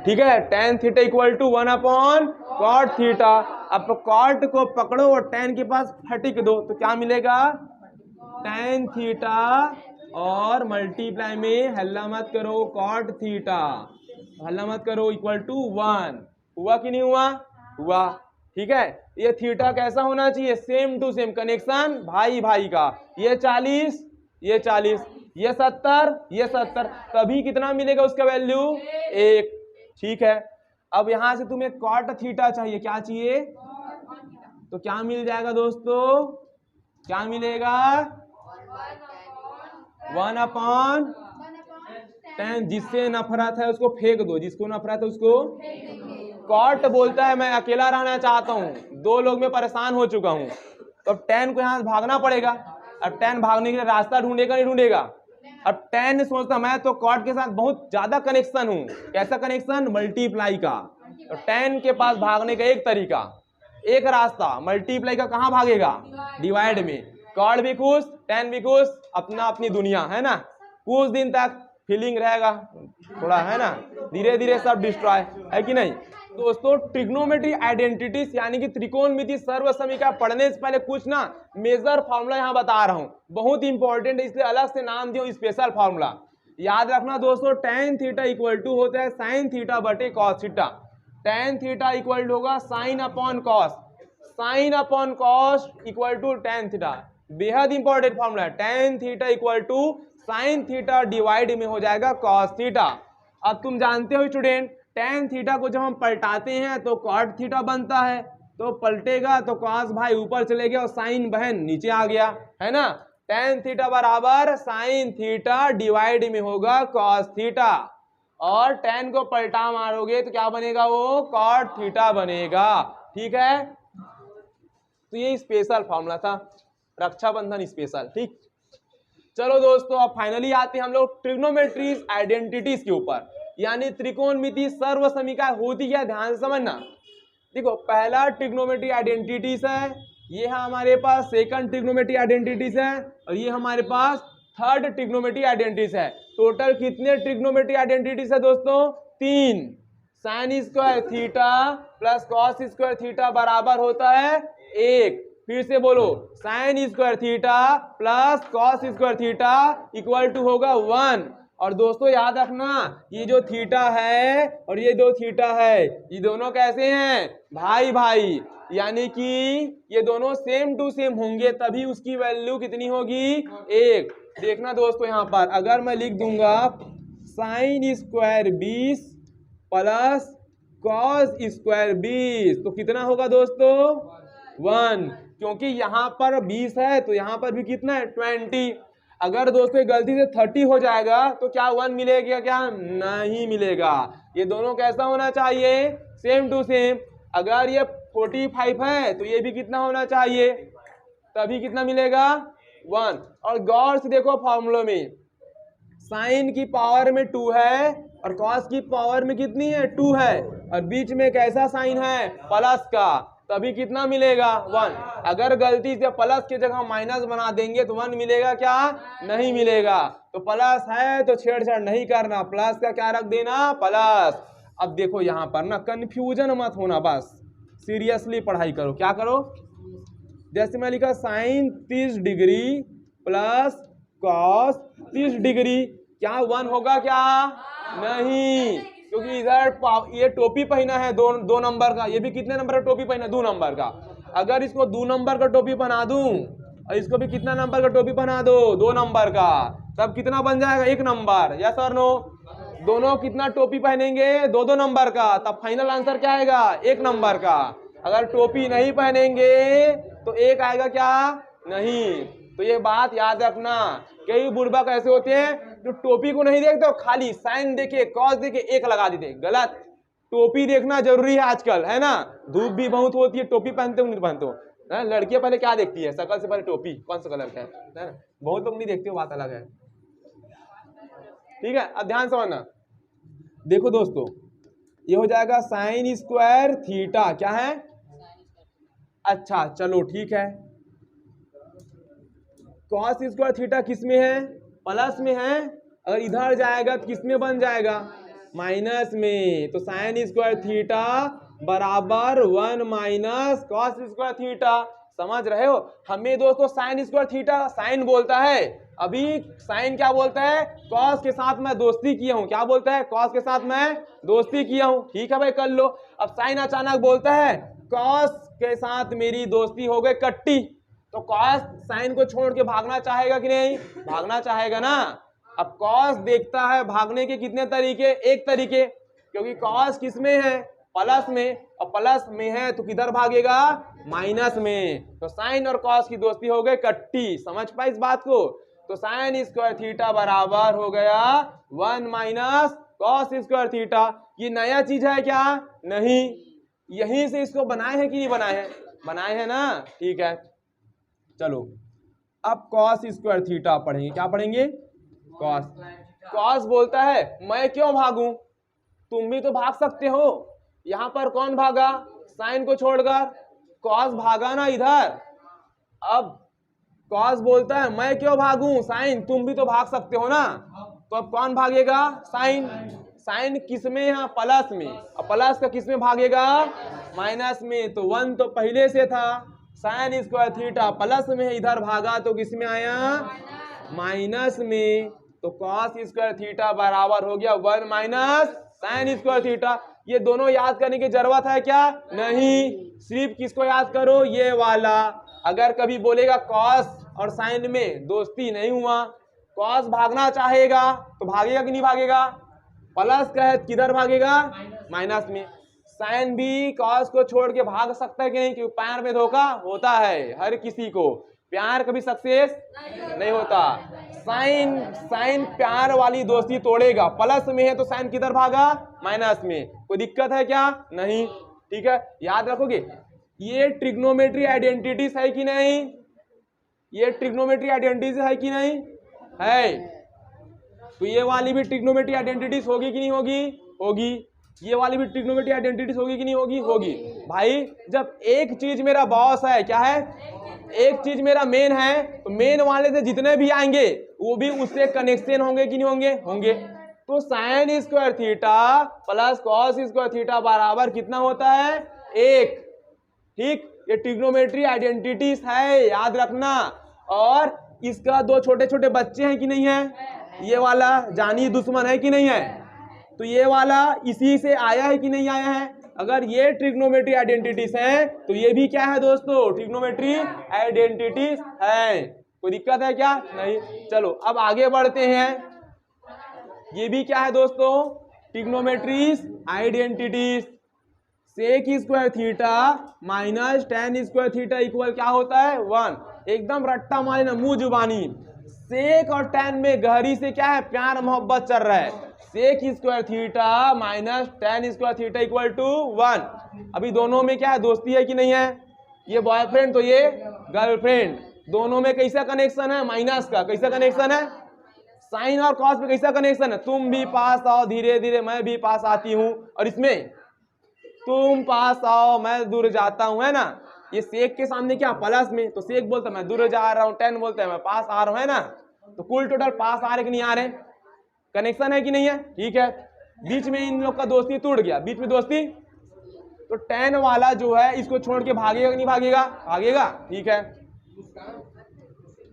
ठीक है, tan theta equal to 1/cot theta. अब cot को पकड़ो और tan के पास फटिक दो, तो क्या मिलेगा? tan थीटा और मल्टीप्लाई में हल्ला मत करो cot थीटा, हल्ला मत करो, इक्वल टू 1। हुआ कि नहीं हुआ? हुआ। ठीक है, ये थीटा कैसा होना चाहिए? सेम टू सेम, कनेक्शन भाई भाई का। ये 40, ये 40, ये 70, ये 70, तभी कितना मिलेगा उसका वैल्यू? 1। ठीक है, अब यहां से तुम्हें cot थीटा चाहिए। क्या चाहिए? तो क्या मिल जाएगा दोस्तों? क्या मिलेगा? 1/tan। जिससे नफरत है उसको फेंक दो, जिसको नफरत है उसको। cot बोलता है मैं अकेला रहना चाहता हूँ, 2 लोग में परेशान हो चुका हूँ, तो अब tan को यहाँ भागना पड़ेगा। अब tan भागने के लिए रास्ता ढूंढेगा नहीं ढूंढेगा? अब tan सोचता मैं तो cot के साथ बहुत ज्यादा कनेक्शन हूँ। कैसा कनेक्शन? मल्टीप्लाई का। तो tan के पास भागने का एक तरीका, एक रास्ता, मल्टीप्लाई का कहाँ भागेगा? डिवाइड में। cot भी खुश, tan भी खुश, अपना अपनी दुनिया, है ना? कुछ दिन तक फीलिंग रहेगा थोड़ा, है ना? धीरे धीरे सब डिस्ट्रॉय, है कि नहीं? दोस्तों ट्रिग्नोमेट्री आइडेंटिटीज यानी कि त्रिकोणमिति सर्वसमीकरण पढ़ने से पहले कुछ ना मेजर फार्मूला यहाँ बता रहा हूँ, बहुत इंपॉर्टेंट है, इसलिए अलग से नाम दिया स्पेशल फार्मूला। याद रखना दोस्तों, tan थीटा इक्वल टू होता है sin थीटा बटे cos theta. tan theta equal to होगा sin upon cos, sin upon cos equal to tan theta. बेहद इंपॉर्टेंट फार्मूला है। tan theta equal to sin theta divide में हो जाएगा cos थीटा। अब तुम जानते हो स्टूडेंट, tan थीटा को जब हम पलटाते हैं तो cot थीटा बनता है, तो पलटेगा तो cos भाई ऊपर चले गया और sin बहन नीचे आ गया, है ना? tan थीटा बराबर sin थीटा डिवाइड में होगा cos थीटा, और tan को पलटा मारोगे तो क्या बनेगा? वो cot थीटा बनेगा। ठीक है, तो ये स्पेशल फार्मूला था, रक्षाबंधन स्पेशल। ठीक, चलो दोस्तों अब फाइनली आते हैं हम लोग ट्रिग्नोमेट्रीज आइडेंटिटीज के ऊपर, यानी त्रिकोणमिति सर्वसमीकरण होती क्या, ध्यान से समझना। देखो पहला ट्रिग्नोमेट्री आइडेंटिटीज है, ये है हमारे पास सेकंड ट्रिग्नोमेट्री आइडेंटिटीज है, और ये हमारे पास थर्ड ट्रिग्नोमेट्री आइडेंटिटीज है। टोटल कितने ट्रिग्नोमेट्री आइडेंटिटीज है दोस्तों? 3। Sine square theta plus cos square theta बराबर होता है 1। फिर से बोलो, sine square theta plus cos square theta equal to होगा 1। और दोस्तों याद रखना, ये जो थीटा है और ये जो थीटा है, ये दोनों कैसे हैं? भाई भाई, यानी कि ये दोनों सेम टू सेम होंगे, तभी उसकी वैल्यू कितनी होगी? 1। देखना दोस्तों, यहाँ पर अगर मैं लिख दूंगा sine square 20 plus cos square 20, तो कितना होगा दोस्तों? 1। क्योंकि यहाँ पर 20 है तो यहाँ पर भी कितना है? 20। अगर दोस्तों गलती से 30 हो जाएगा तो क्या 1 मिलेगा? क्या नहीं मिलेगा। ये दोनों कैसा होना चाहिए? Same to same. अगर ये 45 है तो ये भी कितना होना चाहिए? तभी कितना मिलेगा? 1। और गौर से देखो फॉर्मूले में, साइन की पावर में 2 है और कॉस की पावर में कितनी है? 2 है, और बीच में कैसा साइन है? प्लस का, तभी कितना मिलेगा? 1। अगर गलती से प्लस की जगह माइनस बना देंगे तो 1 मिलेगा? क्या नहीं मिलेगा। तो प्लस है तो छेड़छाड़ नहीं करना, प्लस का क्या रख देना? प्लस। अब देखो यहाँ पर ना कंफ्यूजन मत होना, बस सीरियसली पढ़ाई करो। क्या करो? जैसे मैं लिखा sine 30 degree plus cos 30 degree, क्या 1 होगा? क्या नहीं, क्योंकि इधर ये टोपी पहना है दो नंबर का, ये भी कितने नंबर का टोपी पहना? 2 नंबर का। अगर इसको 2 नंबर का टोपी बना दूं और इसको भी कितना नंबर का टोपी बना दो? 2 नंबर का, तब कितना बन जाएगा? 1 नंबर। यस और नो? दोनों कितना टोपी पहनेंगे? 2 नंबर का, तब फाइनल आंसर क्या आएगा? 1 नंबर का। अगर टोपी नहीं पहनेंगे तो 1 आएगा? क्या नहीं। तो ये बात याद रखना। कई बुढ़बा कैसे होते हैं जो टोपी को नहीं देखते, खाली साइन देके कॉस देके 1 लगा देते। गलत। टोपी देखना जरूरी है आजकल, है ना। धूप भी बहुत होती है, टोपी पहनते हो नहीं पहनते हो? लड़कियां पहले क्या देखती है? शकल से पहले टोपी, कौन सा कलर का है ना। बहुत लोग नहीं देखते हो, बात अलग है। ठीक है, अब ध्यान समझना। देखो दोस्तों, ये हो जाएगा साइन स्क्वायर थीटा। क्या है? अच्छा चलो ठीक है। कॉस स्क्वायर थीटा किस में है? प्लस में है। अगर इधर जाएगा तो किस में बन जाएगा? माइनस में। तो साइन स्क्वायर थीटा बराबर 1 माइनस कॉस स्क्वायर थीटा। समझ रहे हो? हमें दोस्तों साइन स्क्वायर थीटा साइन बोलता है, अभी साइन क्या बोलता है? कॉस के साथ मैं दोस्ती किया हूं। क्या बोलता है? कॉस के साथ मैं दोस्ती किया हूं। ठीक है भाई, कर लो। अब साइन अचानक बोलता है कॉस के साथ मेरी दोस्ती हो गई कट्टी, तो कॉस साइन को छोड़ के भागना चाहेगा कि नहीं? भागना चाहेगा ना। अब कॉस देखता है भागने के कितने तरीके? 1 तरीके, क्योंकि कॉस किस में है? प्लस में, और प्लस में है तो किधर भागेगा? माइनस में। तो साइन और कॉस की दोस्ती हो गई कट्टी। समझ पाए इस बात को? तो साइन स्क्वायर थीटा बराबर हो गया 1 माइनस कॉस स्क्वायर थीटा। ये नया चीज है क्या? नहीं, यहीं से इसको बनाए हैं कि नहीं बनाए हैं? बनाए हैं ना। ठीक है, चलो अब कॉस स्क्वायर थीटा पढ़ेंगे। क्या पढ़ेंगे? कॉस। कॉस बोलता है मैं क्यों भागूं? तुम भी तो भाग सकते हो। यहां पर कौन भागा? साइन को छोड़कर कॉस भागा ना इधर। अब कॉस बोलता है मैं क्यों भागूं? साइन, तुम भी तो भाग सकते हो ना। तो अब कौन भागेगा? साइन। साइन किस में है? प्लस में। और प्लस का किस में भागेगा? माइनस में। तो 1 तो पहले से था। साइन स्क्वायर थीटा प्लस में, इधर भागा तो किस में आया? माइनस में। तो कॉस स्क्वायर थीटा बराबर हो गया 1 माइनस साइन स्क्वायर थीटा। ये दोनों याद करने की जरूरत है क्या? नहीं। सिर्फ किसको याद करो? ये वाला। अगर कभी बोलेगा कॉस और साइन में दोस्ती नहीं हुआ, कॉस भागना चाहेगा तो भागेगा कि नहीं भागेगा? प्लस का है किधर भागेगा? माइनस में। साइन भी कॉस को छोड़ के भाग सकता है कि नहीं? क्योंकि प्यार में धोखा होता है हर किसी को, प्यार कभी सक्सेस नहीं होता। साइन प्यार वाली दोस्ती तोड़ेगा। प्लस में है तो साइन किधर भागा? माइनस में। कोई दिक्कत है क्या? नहीं। ठीक है, याद रखोगे। ये ट्रिग्नोमेट्री आइडेंटिटीज है कि नहीं? ये ट्रिग्नोमेट्री आइडेंटिटीज है कि नहीं? है। तो ये वाली भी ट्रिग्नोमेट्री आइडेंटिटीज होगी कि नहीं होगी? होगी। ये वाली भी ट्रिग्नोमेट्री आइडेंटिटीज होगी कि नहीं होगी? होगी। भाई जब एक चीज मेरा बॉस है, क्या है, एक चीज मेरा मेन है, तो मेन वाले से जितने भी आएंगे वो भी उससे कनेक्शन होंगे कि नहीं होंगे? होंगे। तो sign square theta plus cos square theta बराबर कितना होता है? 1। ठीक, ये ट्रिग्नोमेट्री आइडेंटिटीज है, याद रखना। और इसका दो छोटे छोटे बच्चे हैं कि नहीं है? ये वाला जानी दुश्मन है कि नहीं है? तो ये वाला इसी से आया है कि नहीं आया है? अगर ये ट्रिग्नोमेट्री आइडेंटिटीज है तो ये भी क्या है दोस्तों? ट्रिग्नोमेट्री आइडेंटिटीज है। कोई दिक्कत है क्या? नहीं। चलो अब आगे बढ़ते हैं। ये भी क्या है दोस्तों? Trigonometric identities. Sec square theta minus tan square theta equal क्या होता है? 1। एकदम रट्टा मारे ना, मुंह जुबानी। सेक और टेन में गहरी से क्या है? प्यार मोहब्बत चल रहा है। Sec square theta minus tan square theta equal to 1। अभी दोनों में क्या है? दोस्ती है कि नहीं है? ये बॉयफ्रेंड तो ये गर्लफ्रेंड, दोनों में कैसा कनेक्शन है? माइनस का। कैसा कनेक्शन है? साइन और कॉस में कैसा कनेक्शन है? तुम भी पास आओ धीरे धीरे, मैं भी पास आती हूँ। और इसमें तुम पास आओ मैं दूर जाता हूँ, है ना। ये सेक के सामने क्या? प्लस में, तो सेक बोलता है मैं दूर जा रहा हूँ, टेन बोलता है मैं पास आ रहा हूँ, है ना। तो कुल टोटल पास आ रहे कि नहीं आ रहे? कनेक्शन है कि नहीं है? ठीक है। बीच में इन लोग का दोस्ती टूट गया, बीच में दोस्ती, तो टेन वाला जो है इसको छोड़ के भागेगा कि नहीं भागेगा? भागेगा। ठीक है,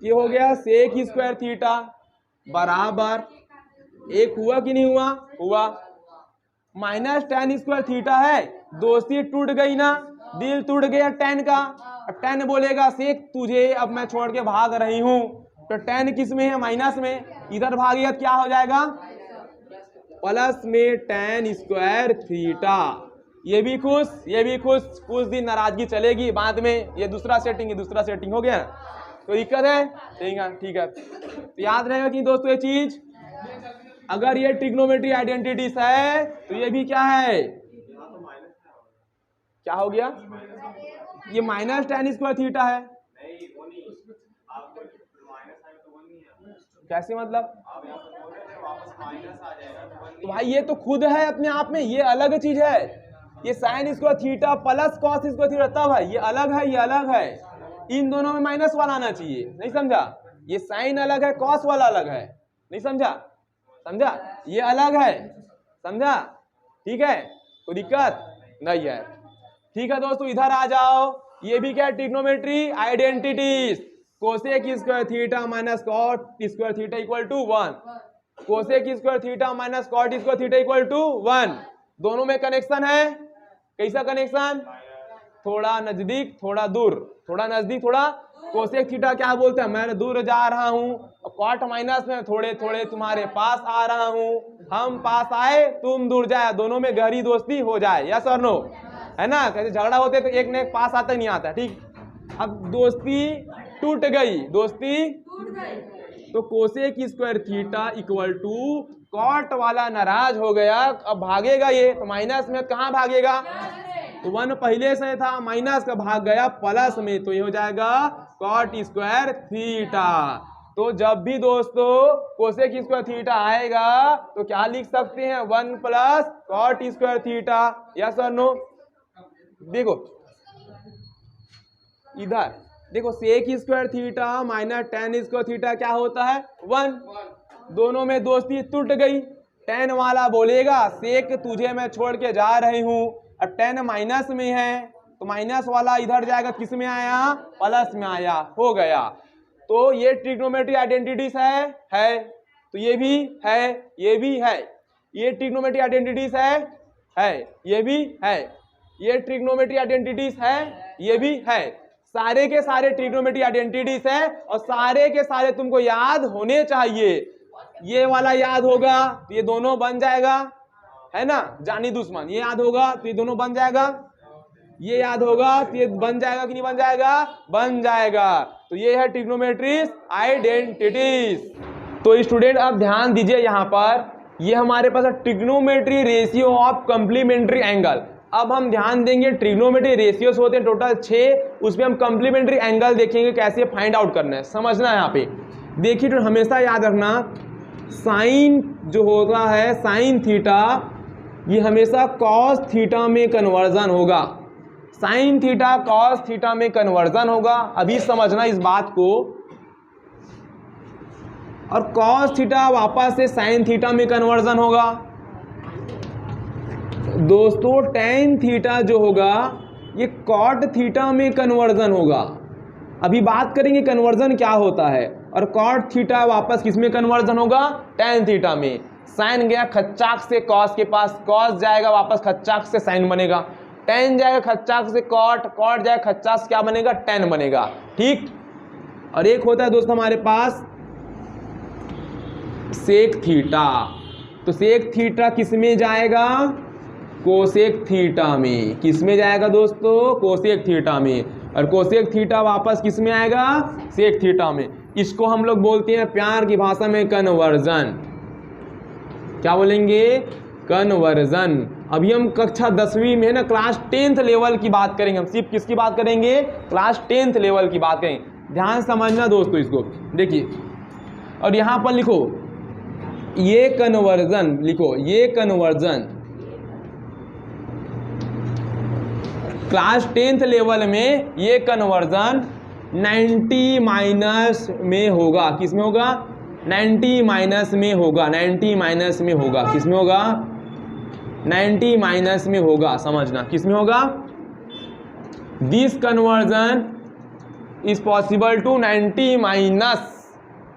ये हो गया सेक स्क्वायर थीटा बराबर 1 हुआ कि नहीं हुआ? हुआ। माइनस टेन स्क्वायर थीटा है, दोस्ती टूट गई ना, दिल टूट गया टेन का। अब टेन बोलेगा सेक तुझे अब मैं छोड़ के भाग रही हूं, तो टेन किस में है? माइनस में। इधर भागेगा क्या हो जाएगा? प्लस में टेन स्क्वायर थीटा। ये भी खुश, ये भी खुश। कुछ दिन नाराजगी चलेगी, बाद में ये दूसरा सेटिंग, ये दूसरा सेटिंग हो गया। तो दिक्कत है? ठीक है, ठीक है। तो याद रहेगा कि दोस्तों ये चीज, अगर ये ट्रिग्नोमेट्री आइडेंटिटीज है तो ये भी क्या है? क्या हो गया? ये माइनस टेन स्क्वायर थीटा है। कैसे मतलब? तो भाई ये तो खुद है अपने आप में, ये अलग चीज है। ये sign square theta plus cos square theta तब है, ये अलग है, ये अलग है। इन दोनों में माइनस वाला आना चाहिए, नहीं समझा? ये साइन अलग है, कॉस वाला अलग है, नहीं समझा? समझा? ये अलग है, समझा? ठीक है, कोई दिक्कत नहीं है। ठीक है दोस्तों, इधर आ जाओ। ये भी क्या? Trigonometry identities. Cosec square theta minus cot square theta equal to 1। Cosec square theta minus cot square theta equal to 1। दोनों में कनेक्शन है। कैसा कनेक्शन? थोड़ा नजदीक थोड़ा दूर, थोड़ा नजदीक थोड़ा। कोसेक थीटा क्या बोलते हैं? मैं दूर जा रहा हूँ। कॉट माइनस में थोड़े थोड़े तुम्हारे पास आ रहा हूँ। हम पास आए तुम दूर जाए, दोनों में गहरी दोस्ती हो जाए। यस और नो? है ना। कैसे झगड़ा होते तो एक ने एक पास आता नहीं आता। ठीक, अब दोस्ती टूट गई, दोस्ती तो cosec square theta equal to cot वाला नाराज हो गया, अब भागेगा ये, तो माइनस में कहाँ भागेगा? तो 1 पहले से था, माइनस का भाग गया प्लस में, तो ये हो जाएगा कॉट स्क्वायर थीटा। तो जब भी दोस्तों कोसेक स्क्वायर थीटा आएगा तो क्या लिख सकते हैं? 1 plus cot square theta. Yes और नो? देखो इधर देखो, sec square theta minus tan square theta क्या होता है? 1। दोनों में दोस्ती टूट गई। टेन वाला बोलेगा सेक तुझे मैं छोड़ के जा रही हूं। अब टेन माइनस में है तो माइनस वाला इधर जाएगा, किस में आया? प्लस में आया, हो गया। तो ये ट्रिग्नोमेट्री आइडेंटिटीज है। तो ये भी है, ये भी है। ये ट्रिग्नोमेट्री आइडेंटिटीज है, ये भी है। ये ट्रिग्नोमेट्री आइडेंटिटीज है, ये भी है। सारे के सारे ट्रिग्नोमेट्री आइडेंटिटीज है और सारे के सारे तुमको याद होने चाहिए। ये वाला याद होगा तो ये दोनों बन जाएगा, है ना, जानी दुश्मन। ये याद होगा तो ये दोनों बन जाएगा, ये याद होगा तो ये बन जाएगा कि नहीं बन जाएगा? बन जाएगा। तो ये है ट्रिग्नोमेट्री आइडेंटिटीज। तो स्टूडेंट अब ध्यान दीजिए, यहाँ पर ये हमारे पास है trigonometry ratio of complementary angle. अब हम ध्यान देंगे ट्रिग्नोमेट्री रेशियोस होते हैं टोटल 6, उसमें हम कंप्लीमेंट्री एंगल देखेंगे कैसे फाइंड आउट करना है। समझना है यहाँ पे, देखिए तो हमेशा याद रखना, साइन जो होता है साइन थीटा ये हमेशा कॉस थीटा में कन्वर्जन होगा, साइन थीटा कॉस थीटा में कन्वर्जन होगा। अभी समझना इस बात को। और कॉस थीटा वापस से साइन थीटा में कन्वर्जन होगा। दोस्तों टेन थीटा जो होगा ये कॉट थीटा में कन्वर्जन होगा। अभी बात करेंगे कन्वर्जन क्या होता है। और कॉट थीटा वापस किस में कन्वर्जन होगा, टेन थीटा में। साइन गया खच्चाक से कॉस के पास, कॉस जाएगा वापस खच्चाक से साइन बनेगा, टेन जाएगा खच्चाक से कॉट, कॉट जाएगा खच्चाक से क्या बनेगा, टेन बनेगा। ठीक। और एक होता है दोस्तों हमारे पास सेक थीटा। तो सेक थीटा किस में जाएगा, कोसेक थीटा में। किस में जाएगा दोस्तों, कोसेक थीटा में। और कोसेक थीटा वापस किस में आएगा, सेक थीटा में। इसको हम लोग बोलते हैं प्यार की भाषा में कन्वर्जन। क्या बोलेंगे, कन्वर्जन। अभी हम कक्षा 10वीं में है ना, क्लास 10th लेवल की बात करेंगे। हम सिर्फ किसकी बात करेंगे, क्लास 10th लेवल की बात करेंगे। ध्यान समझना दोस्तों इसको, देखिए। और यहाँ पर लिखो ये कन्वर्जन, लिखो ये कन्वर्जन क्लास 10th लेवल में ये कन्वर्जन 90 माइनस में होगा। किस में होगा, 90 माइनस में होगा, 90 माइनस में होगा। किस में होगा, 90 माइनस में होगा। समझना किस में होगा, this conversion is possible to 90 minus.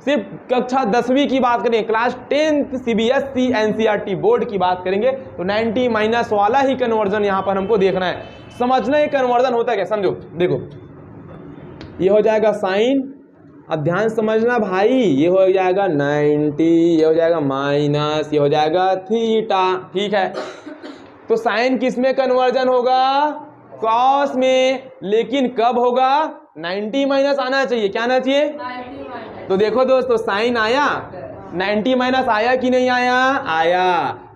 सिर्फ कक्षा 10वीं की बात करें, class 10th CBSE NCERT board की बात करेंगे तो 90 माइनस वाला ही कन्वर्जन यहाँ पर हमको देखना है। समझना ये कन्वर्जन होता है क्या, समझो। देखो ये हो जाएगा साइन, अब ध्यान समझना भाई, ये हो जाएगा 90, ये हो जाएगा माइनस, ये हो जाएगा थीटा। ठीक है। तो साइन किस में कन्वर्जन होगा, कॉस में। लेकिन कब होगा, 90 माइनस आना चाहिए। क्या आना चाहिए, तो देखो दोस्तों साइन आया, 90 माइनस आया कि नहीं आया, आया।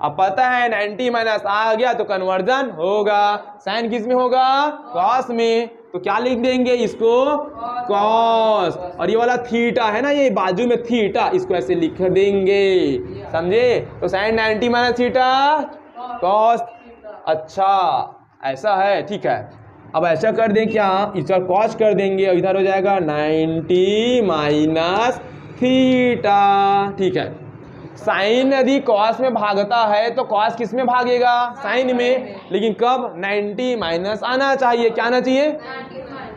अब पता है 90 माइनस आ गया तो कन्वर्जन होगा। साइन किस में होगा, कॉस में। तो क्या लिख देंगे इसको, कॉस। और ये वाला थीटा है ना, ये बाजू में थीटा, इसको ऐसे लिख देंगे, समझे। तो साइन 90 माइनस थीटा कॉस। अच्छा ऐसा है, ठीक है। अब ऐसा कर दें क्या, इसका कॉस कर देंगे और इधर हो जाएगा 90 माइनस थीटा। ठीक है। साइन यदि कॉस में भागता है तो कॉस किस में भागेगा, साइन में। लेकिन कब, 90 माइनस आना चाहिए। क्या आना चाहिए,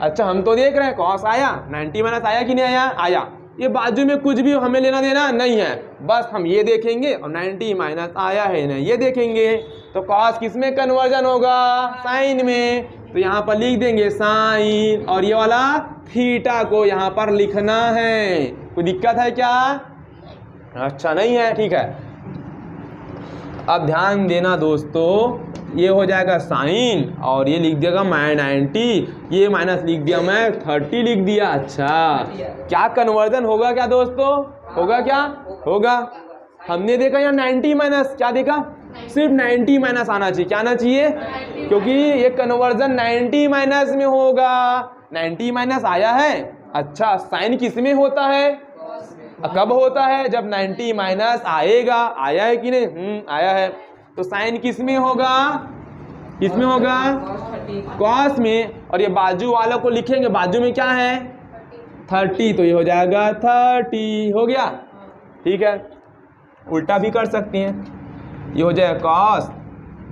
अच्छा हम तो देख रहे हैं कॉस आया, 90 माइनस आया कि नहीं आया, आया। ये बाजू में कुछ भी हमें लेना देना नहीं है, बस हम ये देखेंगे और 90 माइनस आया है ना, ये देखेंगे। तो कॉस किस में कन्वर्जन होगा, साइन में। तो यहाँ पर लिख देंगे साइन, और ये वाला थीटा को यहाँ पर लिखना है। कोई दिक्कत है क्या, अच्छा नहीं है, ठीक है। अब ध्यान देना दोस्तों, ये हो जाएगा साइन और ये लिख दिया मैं 90, ये माइनस लिख दिया मैं 30 लिख दिया। अच्छा क्या कन्वर्जन होगा क्या दोस्तों, होगा क्या, होगा। हमने देखा यहाँ 90 माइनस, क्या देखा, सिर्फ 90 माइनस आना चाहिए। क्या आना चाहिए, क्योंकि ये कन्वर्जन 90 माइनस में होगा। 90 माइनस आया है। अच्छा साइन किस में होता है, कब होता है, जब 90 माइनस आएगा। आया है कि नहीं, आया है। तो साइन किस में होगा, किस में होगा, कॉस में। और ये बाजू वालों को लिखेंगे, बाजू में क्या है 30, तो ये हो जाएगा 30, हो गया। ठीक है, उल्टा भी कर सकते हैं। ये हो जाएगा कॉस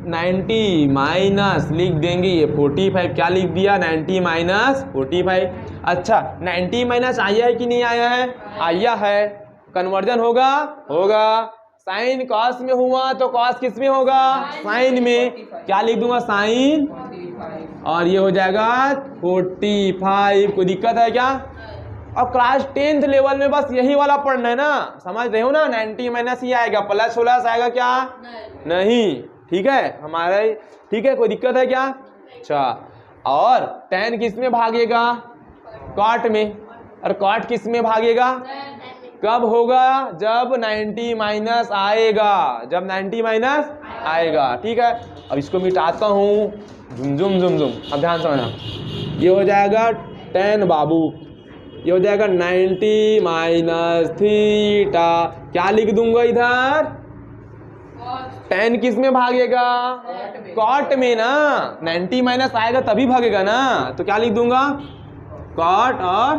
90 माइनस लिख देंगे ये 45। क्या लिख दिया, 90 माइनस 45। अच्छा 90 माइनस आया है कि नहीं आया है, आया है। कन्वर्जन होगा, होगा। साइन कॉस में हुआ तो कॉस किस में होगा, साइन में। क्या लिख दूंगा, साइन, और ये हो जाएगा 45। कोई दिक्कत है क्या। और क्लास 10th लेवल में बस यही वाला पढ़ना है ना, समझ रहे हो ना। 90 माइनस ही आएगा, प्लस प्लस आएगा क्या, नहीं। ठीक है हमारे, ठीक है, कोई दिक्कत है क्या। अच्छा और tan किस में भागेगा, कॉट में। और कॉट किस में भागेगा, कब होगा, जब 90 माइनस आएगा, जब 90 माइनस आएगा। ठीक है, अब इसको मिटाता हूँ, झुम झुम झुम झुम। अब ध्यान समझना, ये हो जाएगा tan बाबू, ये हो जाएगा 90 माइनस थीटा। क्या लिख दूंगा इधर, tan किस में भागेगा? cot में ना। 90 माइनस आएगा तभी भागेगा ना, तो क्या लिख दूंगा? cot और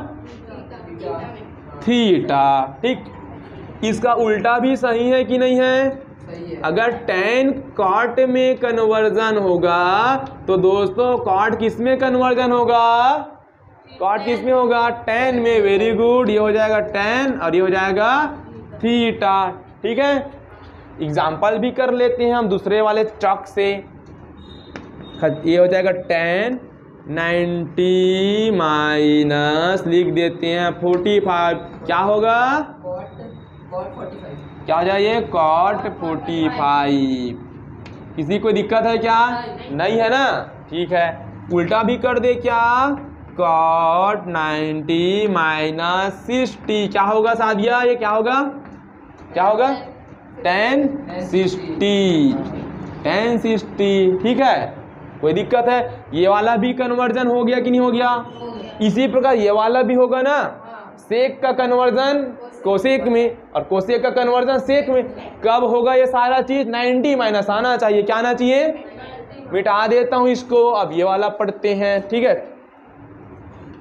थीटा। ठीक, इसका उल्टा भी सही है कि नहीं है? अगर tan cot में कन्वर्जन होगा तो दोस्तों cot किस में कन्वर्जन होगा? cot किस में होगा? tan में। वेरी गुड, ये हो जाएगा tan और ये हो जाएगा थीटा। ठीक है, एग्जाम्पल भी कर लेते हैं हम दूसरे वाले चक से। ये हो जाएगा tan 90 माइनस लिख देते हैं 45, क्या होगा? क्या हो जाए? cot 45। किसी को दिक्कत है क्या? नहीं है ना? ठीक है, उल्टा भी कर दे क्या? cot 90 माइनस 60, क्या होगा सादिया? ये क्या होगा? क्या होगा? tan 60। ठीक है, कोई दिक्कत है? ये वाला भी कन्वर्जन हो गया कि नहीं हो गया? इसी प्रकार ये वाला भी होगा ना। सेक का कन्वर्जन कोसेक में और कोसेक का कन्वर्जन सेक में। कब होगा ये सारा चीज? 90 माइनस आना चाहिए। क्या आना चाहिए? मिटा देता हूं इसको, अब ये वाला पढ़ते हैं। ठीक है,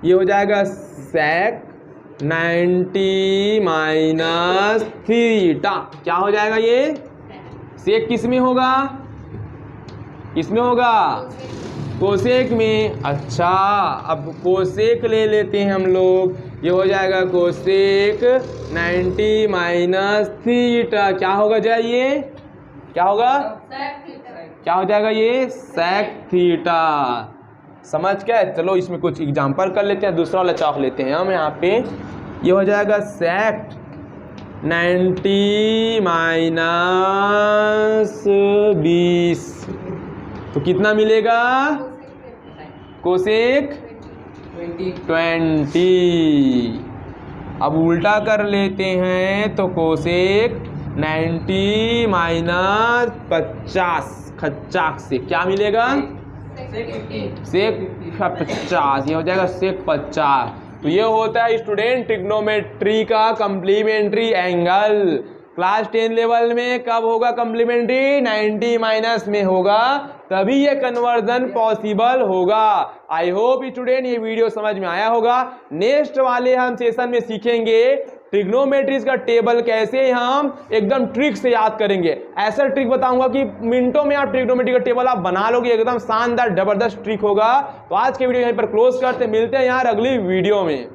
ये हो जाएगा सेक 90 माइनस थीटा। क्या हो जाएगा ये? सेक किस में होगा? किसमें होगा? कोसेक में। अच्छा, अब कोसेक ले लेते हैं हम लोग। ये हो जाएगा कोसेक 90 माइनस थीटा। क्या होगा जाइए? क्या होगा? क्या हो जाएगा ये? Sec theta. समझ गए? चलो इसमें कुछ एग्जांपल कर लेते हैं। दूसरा वाला चौक लेते हैं हम यहाँ पे। ये हो जाएगा सेक 90 माइनस 20, तो कितना मिलेगा? कोसेक 20। अब उल्टा कर लेते हैं तो कोसेक 90 माइनस 50 खच्चाक से क्या मिलेगा? सेक 50। ये हो जाएगा सेक 50। तो ये होता है स्टूडेंट ट्रिग्नोमेट्री का कम्प्लीमेंट्री एंगल। क्लास 10 लेवल में कब होगा कम्प्लीमेंट्री? 90 माइनस में होगा, तभी ये कन्वर्जन पॉसिबल होगा। आई होप स्टूडेंट ये वीडियो समझ में आया होगा। नेक्स्ट वाले हम सेशन में सीखेंगे ट्रिग्नोमेट्रीज का टेबल कैसे हम एकदम ट्रिक से याद करेंगे। ऐसा ट्रिक बताऊंगा कि मिनटों में आप ट्रिग्नोमेट्री का टेबल आप बना लोगे, एकदम शानदार जबरदस्त ट्रिक होगा। तो आज के वीडियो यहीं पर क्लोज करते, मिलते हैं यार अगली वीडियो में।